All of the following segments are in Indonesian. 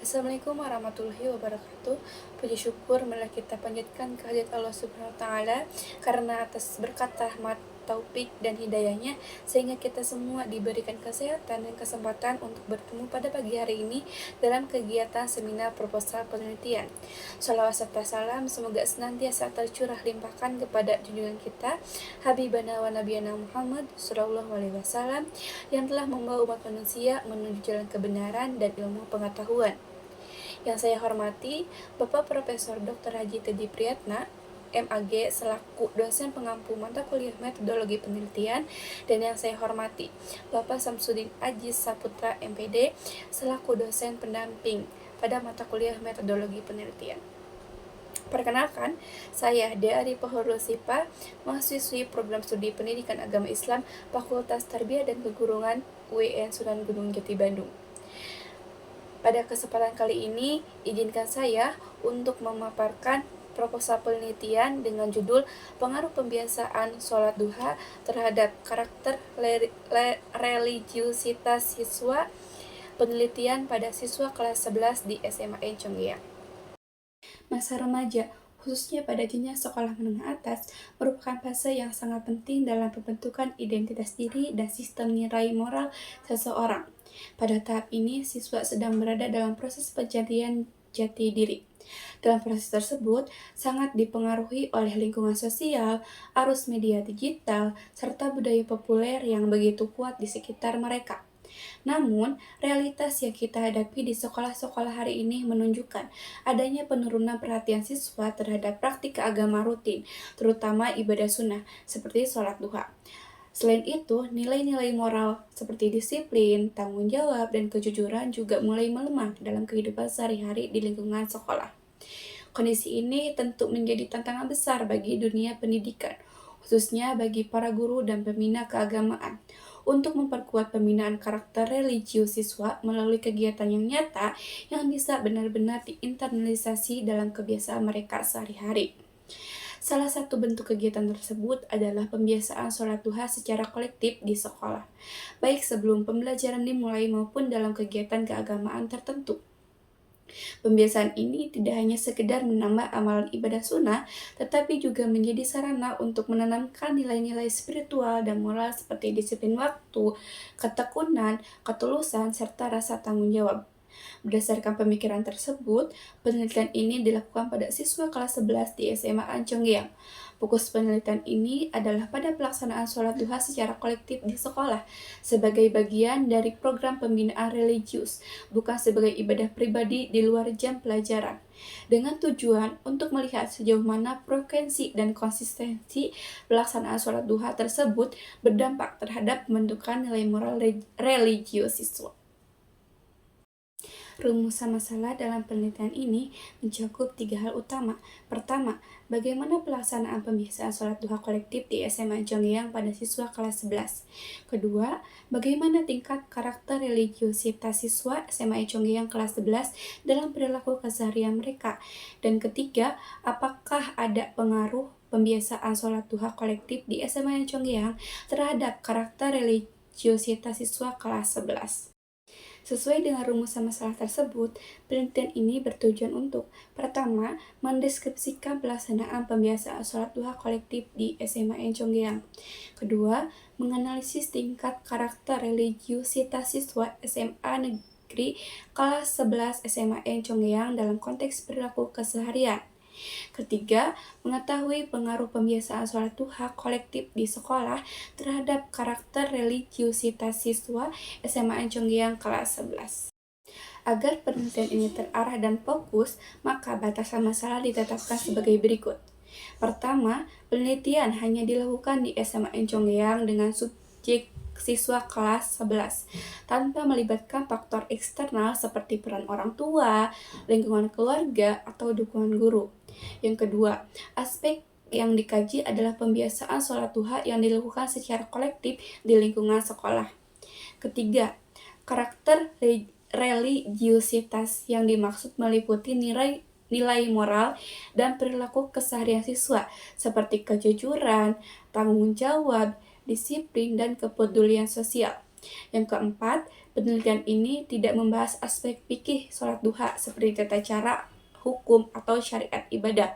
Assalamualaikum warahmatullahi wabarakatuh. Puji syukur marilah kita panjatkan kehadirat Allah Subhanahu wa taala karena atas berkat rahmat, taufik dan hidayahnya sehingga kita semua diberikan kesehatan dan kesempatan untuk bertemu pada pagi hari ini dalam kegiatan seminar proposal penelitian. Shalawat serta salam semoga senantiasa tercurah limpahkan kepada junjungan kita Habibana wa Nabiyana Muhammad sallallahu alaihi wasallam yang telah membawa umat manusia menuju jalan kebenaran dan ilmu pengetahuan. Yang saya hormati Bapak Profesor Dr. Haji Teddy Priyatna, MAG selaku dosen pengampu mata kuliah metodologi penelitian, dan yang saya hormati Bapak Samsudin Ajiz Saputra MPD selaku dosen pendamping pada mata kuliah metodologi penelitian. Perkenalkan, saya Dea Arifah Sipa, mahasiswi program studi pendidikan agama Islam Fakultas Tarbiyah dan Keguruan UIN Sunan Gunung Jati Bandung. Pada kesempatan kali ini, izinkan saya untuk memaparkan proposal penelitian dengan judul Pengaruh Pembiasaan Sholat Duha terhadap Karakter Religiusitas Siswa, penelitian pada siswa kelas 11 di SMA Chongqing. Masa remaja, khususnya pada jenjang sekolah menengah atas, merupakan fase yang sangat penting dalam pembentukan identitas diri dan sistem nilai moral seseorang. Pada tahap ini, siswa sedang berada dalam proses pencarian jati diri. Dalam proses tersebut, sangat dipengaruhi oleh lingkungan sosial, arus media digital, serta budaya populer yang begitu kuat di sekitar mereka. Namun, realitas yang kita hadapi di sekolah-sekolah hari ini menunjukkan adanya penurunan perhatian siswa terhadap praktik agama rutin, terutama ibadah sunnah, seperti sholat duha. Selain itu, nilai-nilai moral seperti disiplin, tanggung jawab, dan kejujuran juga mulai melemah dalam kehidupan sehari-hari di lingkungan sekolah. Kondisi ini tentu menjadi tantangan besar bagi dunia pendidikan, khususnya bagi para guru dan pembina keagamaan, untuk memperkuat pembinaan karakter religius siswa melalui kegiatan yang nyata yang bisa benar-benar diinternalisasi dalam kebiasaan mereka sehari-hari. Salah satu bentuk kegiatan tersebut adalah pembiasaan sholat duha secara kolektif di sekolah, baik sebelum pembelajaran dimulai maupun dalam kegiatan keagamaan tertentu. Pembiasaan ini tidak hanya sekedar menambah amalan ibadah sunnah, tetapi juga menjadi sarana untuk menanamkan nilai-nilai spiritual dan moral seperti disiplin waktu, ketekunan, ketulusan, serta rasa tanggung jawab. Berdasarkan pemikiran tersebut, penelitian ini dilakukan pada siswa kelas 11 di SMA Chongqing. Fokus penelitian ini adalah pada pelaksanaan sholat duha secara kolektif di sekolah sebagai bagian dari program pembinaan religius, bukan sebagai ibadah pribadi di luar jam pelajaran, dengan tujuan untuk melihat sejauh mana frekuensi dan konsistensi pelaksanaan sholat duha tersebut berdampak terhadap pembentukan nilai moral religius siswa. Rumusan masalah dalam penelitian ini mencakup 3 hal utama. Pertama, bagaimana pelaksanaan pembiasaan sholat duha kolektif di SMA Chongqing pada siswa kelas 11. Kedua, bagaimana tingkat karakter religiusitas siswa SMA Chongqing kelas 11 dalam perilaku keseharian mereka. Dan ketiga, apakah ada pengaruh pembiasaan sholat duha kolektif di SMA Chongqing terhadap karakter religiusitas siswa kelas 11. Sesuai dengan rumusan masalah tersebut, penelitian ini bertujuan untuk: pertama, mendeskripsikan pelaksanaan pembiasaan sholat duha kolektif di SMA Chongqing. Kedua, menganalisis tingkat karakter religiusitas siswa SMA Negeri kelas 11 SMA Chongqing dalam konteks perilaku keseharian. Ketiga, mengetahui pengaruh pembiasaan sholat duha kolektif di sekolah terhadap karakter religiusitas siswa SMA Chongqing kelas 11. Agar penelitian ini terarah dan fokus, maka batasan masalah ditetapkan sebagai berikut. Pertama, penelitian hanya dilakukan di SMA Chongqing dengan subjek siswa kelas 11, tanpa melibatkan faktor eksternal seperti peran orang tua, lingkungan keluarga, atau dukungan guru. Yang kedua, aspek yang dikaji adalah pembiasaan sholat duha yang dilakukan secara kolektif di lingkungan sekolah. Ketiga, karakter religiusitas yang dimaksud meliputi nilai moral dan perilaku keseharian siswa seperti kejujuran, tanggung jawab, disiplin, dan kepedulian sosial. Yang keempat, Penelitian ini tidak membahas aspek fikih sholat duha seperti tata cara, hukum, atau syariat ibadah,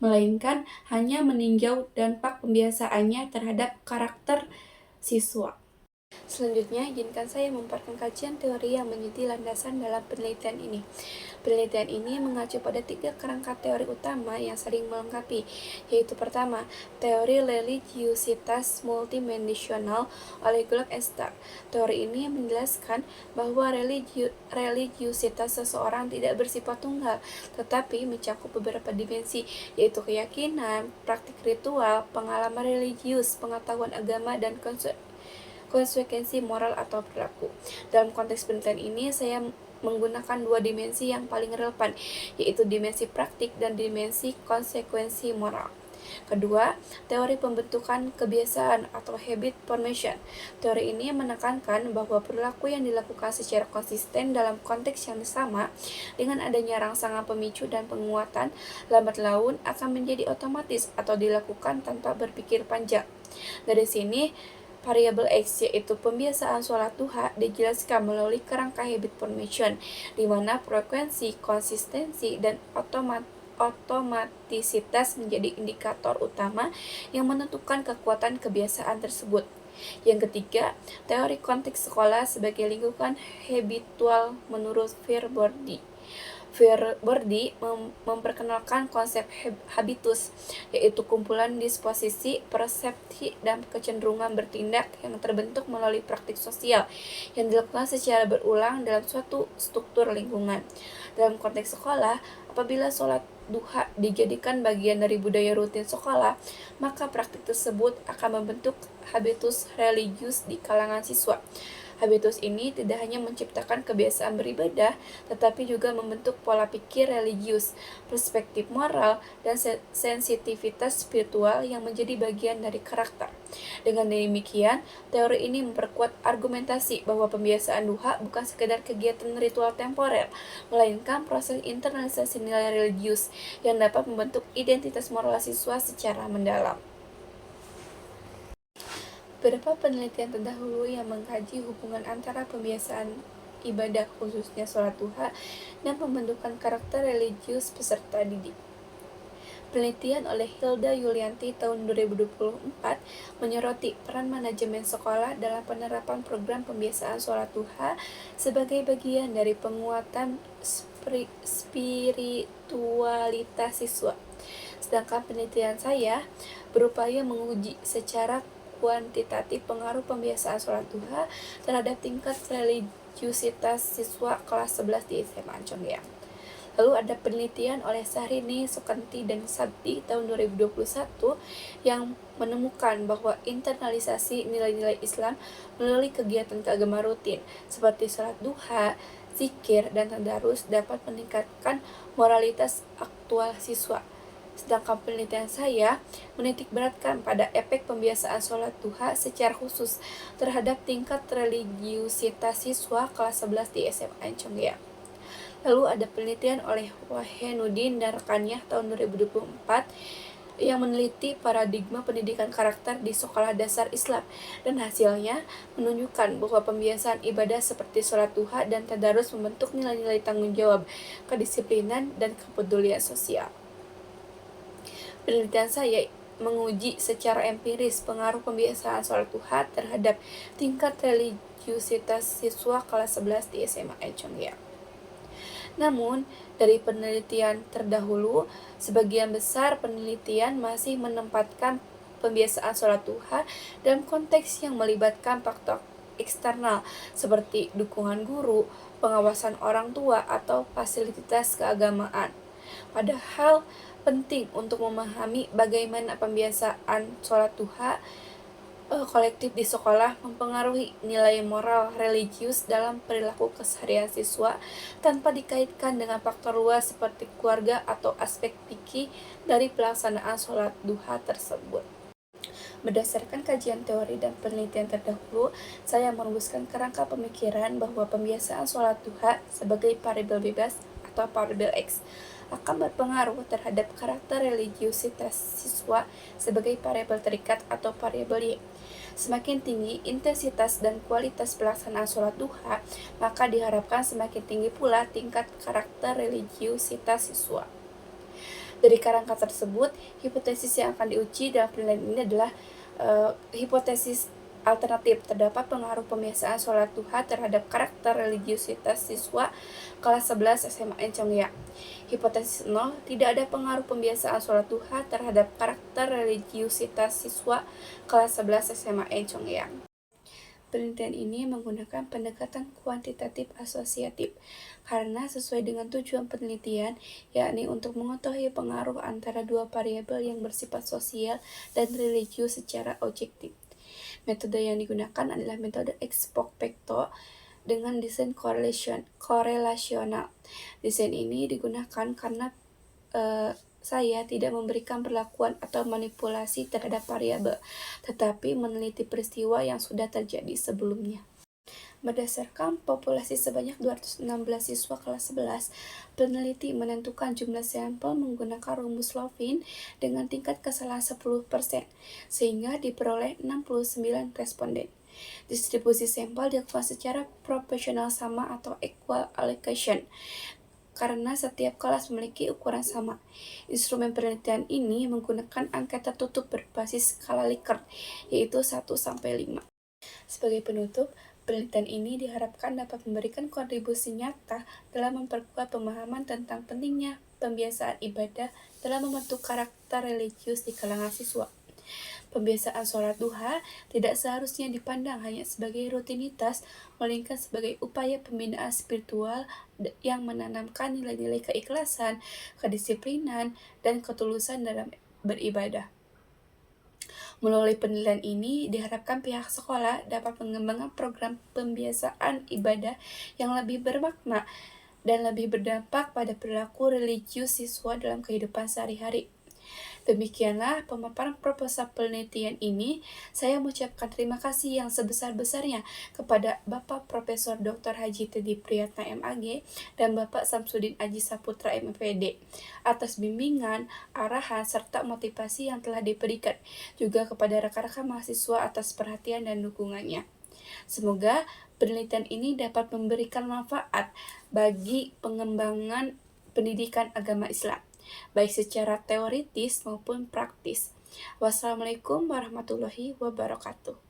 melainkan hanya meninjau dampak pembiasaannya terhadap karakter siswa. Selanjutnya, izinkan saya memaparkan kajian teori yang menjadi landasan dalam penelitian ini. Penelitian ini mengacu pada 3 kerangka teori utama yang saling melengkapi, yaitu pertama, teori religiusitas multidimensional oleh Glock and Stark. Teori ini menjelaskan bahwa religiusitas seseorang tidak bersifat tunggal, tetapi mencakup beberapa dimensi, yaitu keyakinan, praktik ritual, pengalaman religius, pengetahuan agama, dan konsekuensi moral atau perilaku. Dalam konteks penelitian ini, saya menggunakan 2 dimensi yang paling relevan, yaitu dimensi praktik dan dimensi konsekuensi moral. Kedua, teori pembentukan kebiasaan atau habit formation. Teori ini menekankan bahwa perilaku yang dilakukan secara konsisten dalam konteks yang sama dengan adanya rangsangan pemicu dan penguatan lambat laun akan menjadi otomatis atau dilakukan tanpa berpikir panjang. Dari sini, variabel X, yaitu pembiasaan sholat duha, dijelaskan melalui kerangka habit formation, di mana frekuensi, konsistensi, dan otomatisitas menjadi indikator utama yang menentukan kekuatan kebiasaan tersebut. Yang ketiga, teori konteks sekolah sebagai lingkungan habitual menurut Fierbordy. Fierbordy memperkenalkan konsep habitus, yaitu kumpulan disposisi, persepsi, dan kecenderungan bertindak yang terbentuk melalui praktik sosial yang dilakukan secara berulang dalam suatu struktur lingkungan. Dalam konteks sekolah, apabila sholat duha dijadikan bagian dari budaya rutin sekolah, maka praktik tersebut akan membentuk habitus religius di kalangan siswa. Habitus ini tidak hanya menciptakan kebiasaan beribadah, tetapi juga membentuk pola pikir religius, perspektif moral, dan sensitivitas spiritual yang menjadi bagian dari karakter. Dengan demikian, teori ini memperkuat argumentasi bahwa pembiasaan duha bukan sekedar kegiatan ritual temporer, melainkan proses internalisasi nilai religius yang dapat membentuk identitas moral siswa secara mendalam. Beberapa penelitian terdahulu yang mengkaji hubungan antara pembiasaan ibadah khususnya sholat duha dan pembentukan karakter religius peserta didik. Penelitian oleh Hilda Yulianti tahun 2024 menyoroti peran manajemen sekolah dalam penerapan program pembiasaan sholat duha sebagai bagian dari penguatan spiritualitas siswa. Sedangkan penelitian saya berupaya menguji secara kuantitatif pengaruh pembiasaan sholat duha terhadap tingkat religiusitas siswa kelas 11 di SMA Chongqing. Lalu ada penelitian oleh Syahrini, Sukanti, dan Sabti tahun 2021 yang menemukan bahwa internalisasi nilai-nilai Islam melalui kegiatan keagamaan rutin seperti sholat duha, zikir, dan tadarus dapat meningkatkan moralitas aktual siswa. Sedangkan penelitian saya menitik beratkan pada efek pembiasaan sholat duha secara khusus terhadap tingkat religiusitas siswa kelas 11 di SMA Chongqing. Lalu ada penelitian oleh Wahenuddin dan rekannya tahun 2024 yang meneliti paradigma pendidikan karakter di sekolah dasar Islam, dan hasilnya menunjukkan bahwa pembiasaan ibadah seperti sholat duha dan tadarus membentuk nilai-nilai tanggung jawab, kedisiplinan, dan kepedulian sosial. Penelitian saya menguji secara empiris pengaruh pembiasaan sholat duha terhadap tingkat religiusitas siswa kelas 11 di SMA Chongqing. Namun, dari penelitian terdahulu, sebagian besar penelitian masih menempatkan pembiasaan sholat duha dalam konteks yang melibatkan faktor eksternal seperti dukungan guru, pengawasan orang tua, atau fasilitas keagamaan. Padahal penting untuk memahami bagaimana pembiasaan sholat duha kolektif di sekolah mempengaruhi nilai moral religius dalam perilaku keseharian siswa tanpa dikaitkan dengan faktor luas seperti keluarga atau aspek fikih dari pelaksanaan sholat duha tersebut. Berdasarkan kajian teori dan penelitian terdahulu, saya merumuskan kerangka pemikiran bahwa pembiasaan sholat duha sebagai variabel bebas atau variabel X akan berpengaruh terhadap karakter religiusitas siswa sebagai variabel terikat atau variabel Y. Semakin tinggi intensitas dan kualitas pelaksanaan sholat duha, maka diharapkan semakin tinggi pula tingkat karakter religiusitas siswa. Dari kerangka tersebut, hipotesis yang akan diuji dalam penilaian ini adalah hipotesis alternatif. Terdapat pengaruh pembiasaan sholat duha terhadap karakter religiusitas siswa kelas 11 SMA Encongya. Hipotesis 0, tidak ada pengaruh pembiasaan sholat duha terhadap karakter religiusitas siswa kelas 11 SMA Encongya. Penelitian ini menggunakan pendekatan kuantitatif asosiatif karena sesuai dengan tujuan penelitian, yakni untuk mengetahui pengaruh antara dua variabel yang bersifat sosial dan religius secara objektif. Metode yang digunakan adalah metode ex post facto dengan desain korelasional. Desain ini digunakan karena saya tidak memberikan perlakuan atau manipulasi terhadap variabel, tetapi meneliti peristiwa yang sudah terjadi sebelumnya. Berdasarkan populasi sebanyak 216 siswa kelas 11, peneliti menentukan jumlah sampel menggunakan rumus Lovin dengan tingkat kesalahan 10%, sehingga diperoleh 69 responden. Distribusi sampel dilakukan secara proporsional sama atau equal allocation, karena setiap kelas memiliki ukuran sama. Instrumen penelitian ini menggunakan angka tertutup berbasis skala Likert, yaitu 1-5. Sebagai penutup, penelitian ini diharapkan dapat memberikan kontribusi nyata dalam memperkuat pemahaman tentang pentingnya pembiasaan ibadah dalam membentuk karakter religius di kalangan siswa. Pembiasaan sholat duha tidak seharusnya dipandang hanya sebagai rutinitas, melainkan sebagai upaya pembinaan spiritual yang menanamkan nilai-nilai keikhlasan, kedisiplinan, dan ketulusan dalam beribadah. Melalui penilaian ini, diharapkan pihak sekolah dapat mengembangkan program pembiasaan ibadah yang lebih bermakna dan lebih berdampak pada perilaku religius siswa dalam kehidupan sehari-hari. Demikianlah pemaparan proposal penelitian ini. Saya mengucapkan terima kasih yang sebesar-besarnya kepada Bapak Profesor Dr. Haji Teddy Priyatna MAG dan Bapak Samsudin Aji Saputra MPD atas bimbingan, arahan, serta motivasi yang telah diberikan, juga kepada rekan-rekan mahasiswa atas perhatian dan dukungannya. Semoga penelitian ini dapat memberikan manfaat bagi pengembangan pendidikan agama Islam, baik secara teoritis maupun praktis. Wassalamualaikum warahmatullahi wabarakatuh.